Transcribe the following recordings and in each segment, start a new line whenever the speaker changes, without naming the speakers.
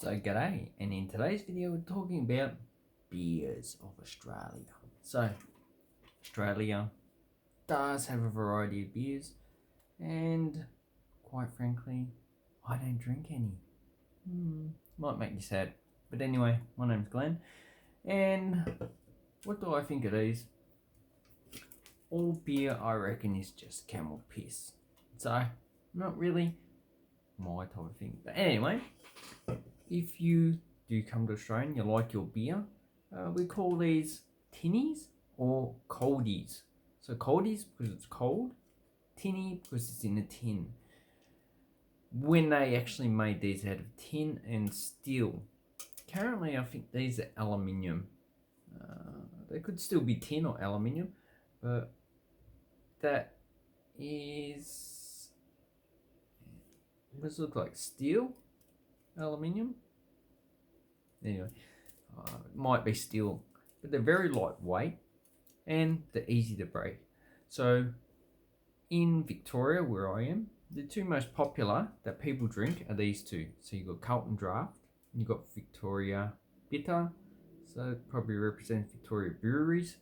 So g'day, and in today's video we're talking about beers of Australia. So Australia does have a variety of beers, and quite frankly I don't drink any. Might make you sad, but anyway, my name's Glenn, and what do I think it is? All beer I reckon is just camel piss. So not really my type of thing, but anyway, if you do come to Australia and you like your beer, we call these tinnies or coldies. So coldies because it's cold, tinny because it's in a tin. When they actually made these out of tin and steel, currently I think these are aluminium. They could still be tin or aluminium, but that is, what does it look like, steel, aluminium? Anyway, it might be steel, but they're very lightweight and they're easy to break. So in Victoria, where I am, the two most popular that people drink are these two. So you've got Carlton Draft and you've got Victoria Bitter. So it probably represents Victoria breweries.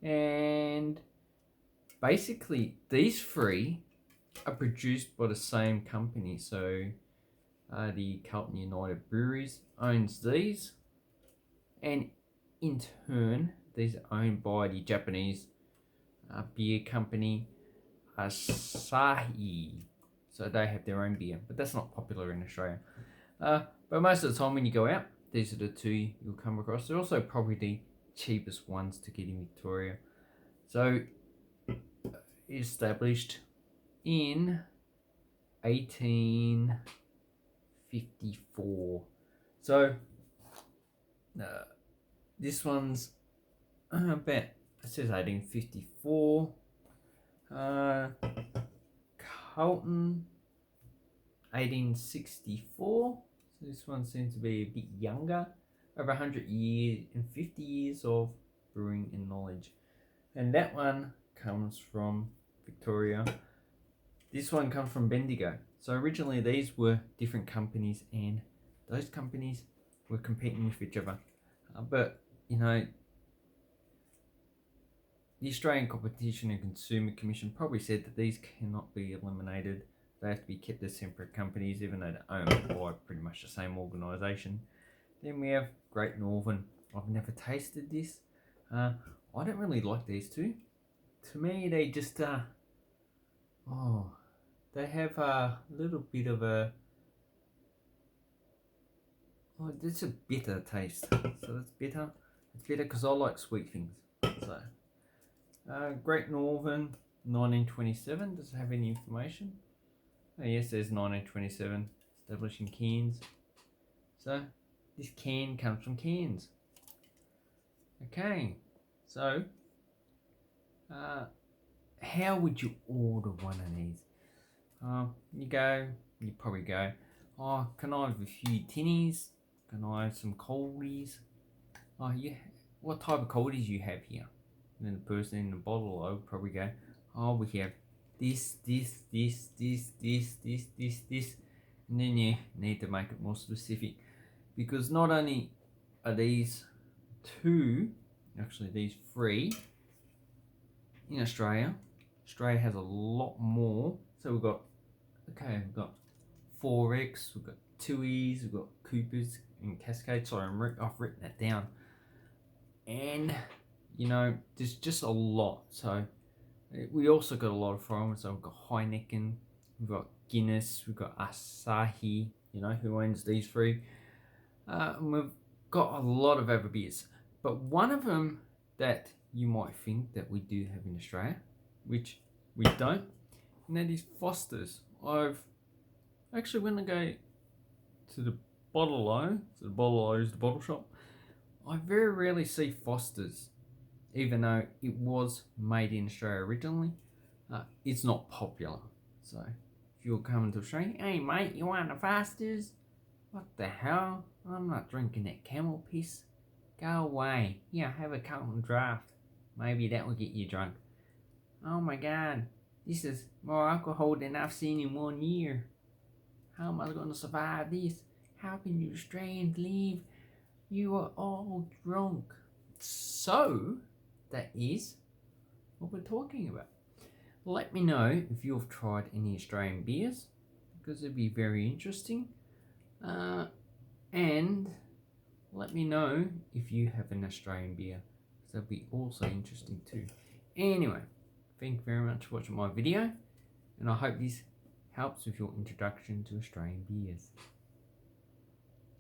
And basically these three are produced by the same company. So the Carlton United Breweries owns these, and in turn these are owned by the Japanese beer company Asahi. So they have their own beer, but that's not popular in Australia. But most of the time when you go out, these are the two you'll come across. They're also probably the cheapest ones to get in Victoria. So established in 1854. So this one's about, it says 1854. Carlton 1864. So this one seems to be a bit younger. Over 100 years and 50 years of brewing and knowledge. And that one comes from Victoria. This one comes from Bendigo. So originally these were different companies, and those companies were competing with each other. But you know, the Australian Competition and Consumer Commission probably said that these cannot be eliminated. They have to be kept as separate companies, even though they're owned by pretty much the same organisation. Then we have Great Northern. I've never tasted this. I don't really like these two. To me, they just they have a little bit of a, it's a bitter taste. So that's bitter. It's bitter because I like sweet things. So Great Northern 1927. Does it have any information? Oh yes, there's 1927. Established in Cairns. So this can comes from Cairns. Okay, so how would you order one of these? You probably go, oh, can I have a few tinnies? Can I have some coldies? Oh, yeah, what type of coldies you have here? And then the person in the bottle would probably go, oh, we have this. And then you need to make it more specific, because not only are these two, actually these three in Australia has a lot more. So we've got 4X, we've got 2Es, we've got Coopers and Cascade. Sorry, I've written that down. And you know, there's just a lot. So we also got a lot of foreign. So we've got Heineken, we've got Guinness, we've got Asahi, you know, who owns these three. And we've got a lot of other beers. But one of them that you might think that we do have in Australia, which we don't, and that is Foster's. I've actually, when I go to the bottle-o, so the bottle-o is the bottle shop, I very rarely see Foster's, even though it was made in Australia originally. It's not popular. So if you're coming to Australia, hey mate, you want a Foster's? What the hell? I'm not drinking that camel piss. Go away. Yeah, have a Carlton Draft. Maybe that will get you drunk. Oh my god, this is more alcohol than I've seen in 1 year. How am I going to survive this? How can you Australians leave? You are all drunk. So, that is what we're talking about. Let me know if you've tried any Australian beers, because it'd be very interesting. And let me know if you have an Australian beer, because that'd be also interesting too. Anyway, thank you very much for watching my video, and I hope this helps with your introduction to Australian beers.